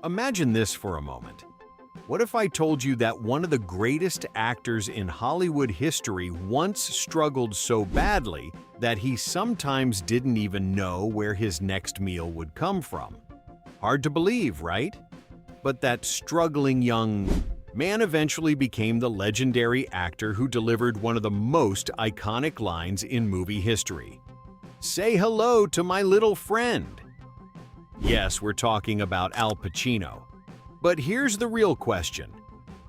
Imagine this for a moment. What if I told you that one of the greatest actors in Hollywood history once struggled so badly that he sometimes didn't even know where his next meal would come from? Hard to believe, right? But that struggling young man eventually became the legendary actor who delivered one of the most iconic lines in movie history. "Say hello to my little friend." Yes, we're talking about Al Pacino. But here's the real question.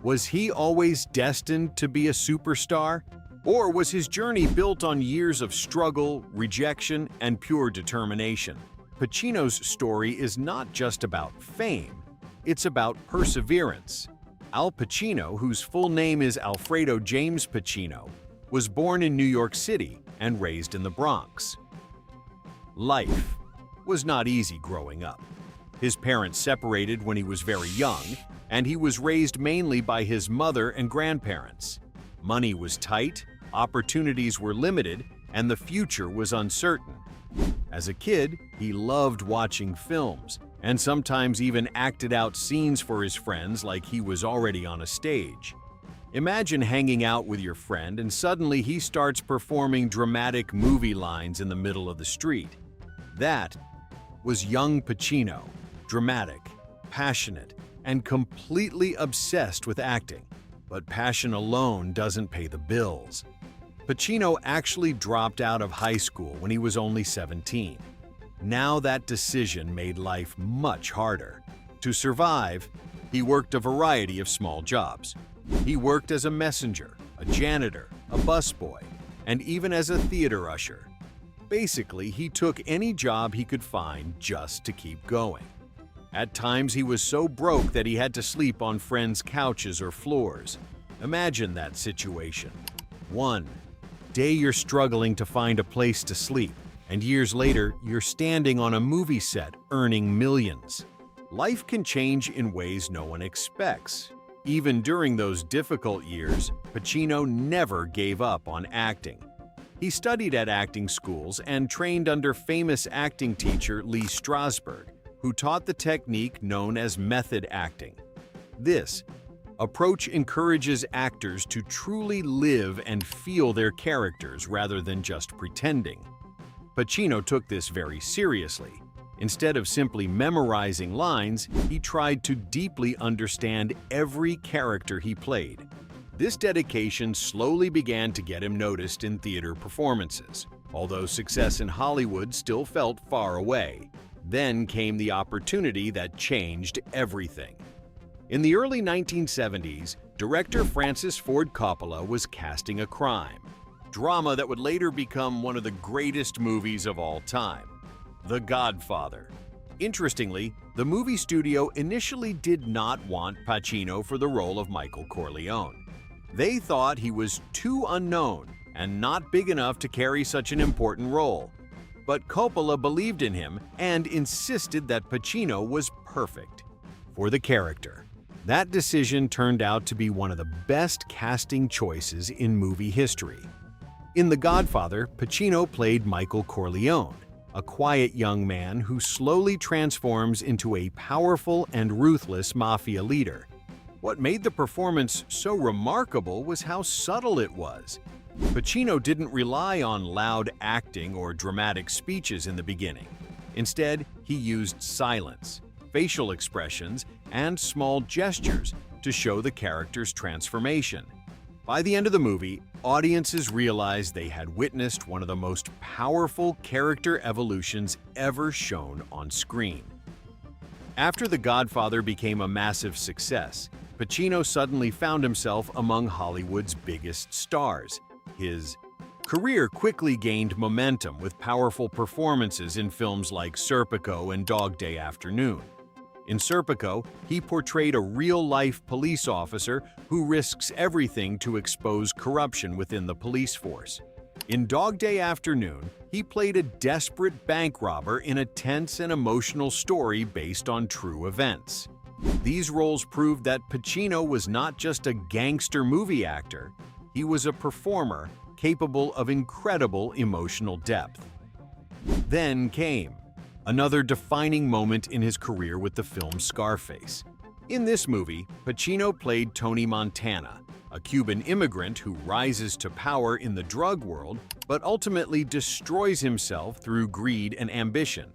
Was he always destined to be a superstar? Or was his journey built on years of struggle, rejection, and pure determination? Pacino's story is not just about fame, it's about perseverance. Al Pacino, whose full name is Alfredo James Pacino, was born in New York City and raised in the Bronx. Life was not easy growing up. His parents separated when he was very young, and he was raised mainly by his mother and grandparents. Money was tight, opportunities were limited, and the future was uncertain. As a kid, he loved watching films, and sometimes even acted out scenes for his friends like he was already on a stage. Imagine hanging out with your friend and suddenly he starts performing dramatic movie lines in the middle of the street. That was young Pacino, dramatic, passionate, and completely obsessed with acting. But passion alone doesn't pay the bills. Pacino actually dropped out of high school when he was only 17. Now that decision made life much harder. To survive, he worked a variety of small jobs. He worked as a messenger, a janitor, a busboy, and even as a theater usher. Basically, he took any job he could find just to keep going. At times, he was so broke that he had to sleep on friends' couches or floors. Imagine that situation. One day you're struggling to find a place to sleep, and years later, you're standing on a movie set earning millions. Life can change in ways no one expects. Even during those difficult years, Pacino never gave up on acting. He studied at acting schools and trained under famous acting teacher Lee Strasberg, who taught the technique known as method acting. This approach encourages actors to truly live and feel their characters rather than just pretending. Pacino took this very seriously. Instead of simply memorizing lines, he tried to deeply understand every character he played. This dedication slowly began to get him noticed in theater performances, although success in Hollywood still felt far away. Then came the opportunity that changed everything. In the early 1970s, director Francis Ford Coppola was casting a crime drama that would later become one of the greatest movies of all time, The Godfather. Interestingly, the movie studio initially did not want Pacino for the role of Michael Corleone. They thought he was too unknown and not big enough to carry such an important role. But Coppola believed in him and insisted that Pacino was perfect for the character. That decision turned out to be one of the best casting choices in movie history. In The Godfather, Pacino played Michael Corleone, a quiet young man who slowly transforms into a powerful and ruthless mafia leader. What made the performance so remarkable was how subtle it was. Pacino didn't rely on loud acting or dramatic speeches in the beginning. Instead, he used silence, facial expressions, and small gestures to show the character's transformation. By the end of the movie, audiences realized they had witnessed one of the most powerful character evolutions ever shown on screen. After The Godfather became a massive success, Pacino suddenly found himself among Hollywood's biggest stars. His career quickly gained momentum with powerful performances in films like Serpico and Dog Day Afternoon. In Serpico, he portrayed a real-life police officer who risks everything to expose corruption within the police force. In Dog Day Afternoon, he played a desperate bank robber in a tense and emotional story based on true events. These roles proved that Pacino was not just a gangster movie actor, he was a performer capable of incredible emotional depth. Then came another defining moment in his career with the film Scarface. In this movie, Pacino played Tony Montana, a Cuban immigrant who rises to power in the drug world but ultimately destroys himself through greed and ambition.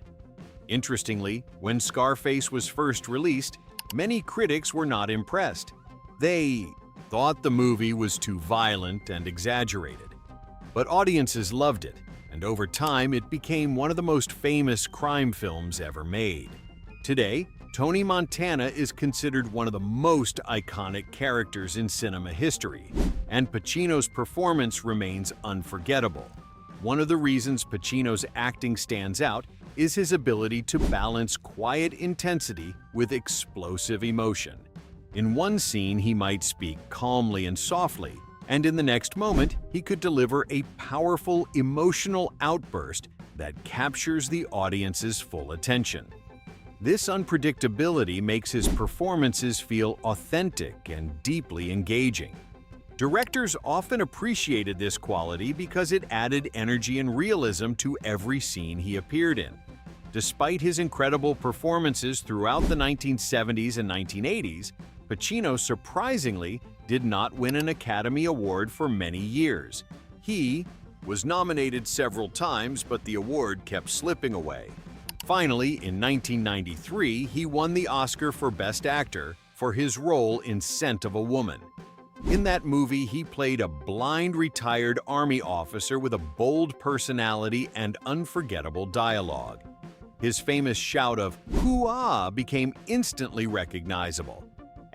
Interestingly, when Scarface was first released, many critics were not impressed. They thought the movie was too violent and exaggerated. But audiences loved it, and over time it became one of the most famous crime films ever made. Today, Tony Montana is considered one of the most iconic characters in cinema history, and Pacino's performance remains unforgettable. One of the reasons Pacino's acting stands out is his ability to balance quiet intensity with explosive emotion. In one scene, he might speak calmly and softly, and in the next moment, he could deliver a powerful, emotional outburst that captures the audience's full attention. This unpredictability makes his performances feel authentic and deeply engaging. Directors often appreciated this quality because it added energy and realism to every scene he appeared in. Despite his incredible performances throughout the 1970s and 1980s, Pacino surprisingly did not win an Academy Award for many years. He was nominated several times, but the award kept slipping away. Finally, in 1993, he won the Oscar for Best Actor for his role in Scent of a Woman. In that movie, he played a blind retired Army officer with a bold personality and unforgettable dialogue. His famous shout of "Hoo-ah" became instantly recognizable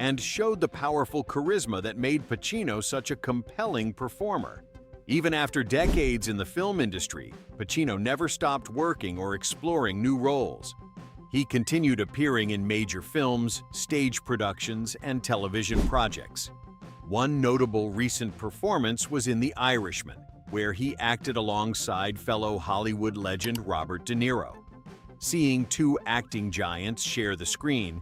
and showed the powerful charisma that made Pacino such a compelling performer. Even after decades in the film industry, Pacino never stopped working or exploring new roles. He continued appearing in major films, stage productions, and television projects. One notable recent performance was in The Irishman, where he acted alongside fellow Hollywood legend Robert De Niro. Seeing two acting giants share the screen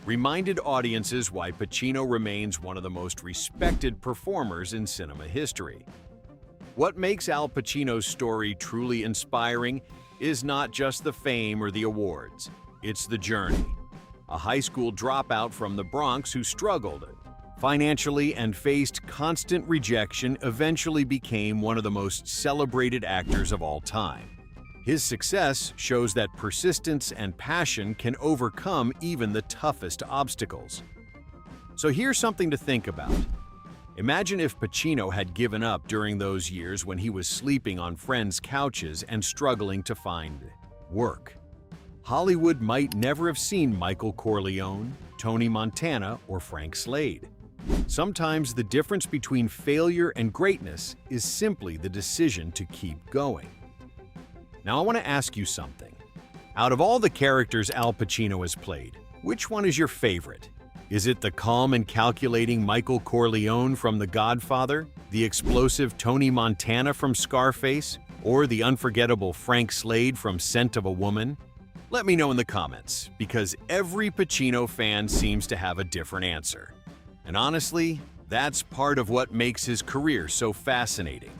reminded audiences why Pacino remains one of the most respected performers in cinema history. What makes Al Pacino's story truly inspiring is not just the fame or the awards, it's the journey. A high school dropout from the Bronx who struggled financially and faced constant rejection eventually became one of the most celebrated actors of all time. His success shows that persistence and passion can overcome even the toughest obstacles. So here's something to think about. Imagine if Pacino had given up during those years when he was sleeping on friends' couches and struggling to find work. Hollywood might never have seen Michael Corleone, Tony Montana, or Frank Slade. Sometimes the difference between failure and greatness is simply the decision to keep going. Now I want to ask you something. Out of all the characters Al Pacino has played, which one is your favorite? Is it the calm and calculating Michael Corleone from The Godfather, the explosive Tony Montana from Scarface, or the unforgettable Frank Slade from Scent of a Woman? Let me know in the comments, because every Pacino fan seems to have a different answer. And honestly, that's part of what makes his career so fascinating.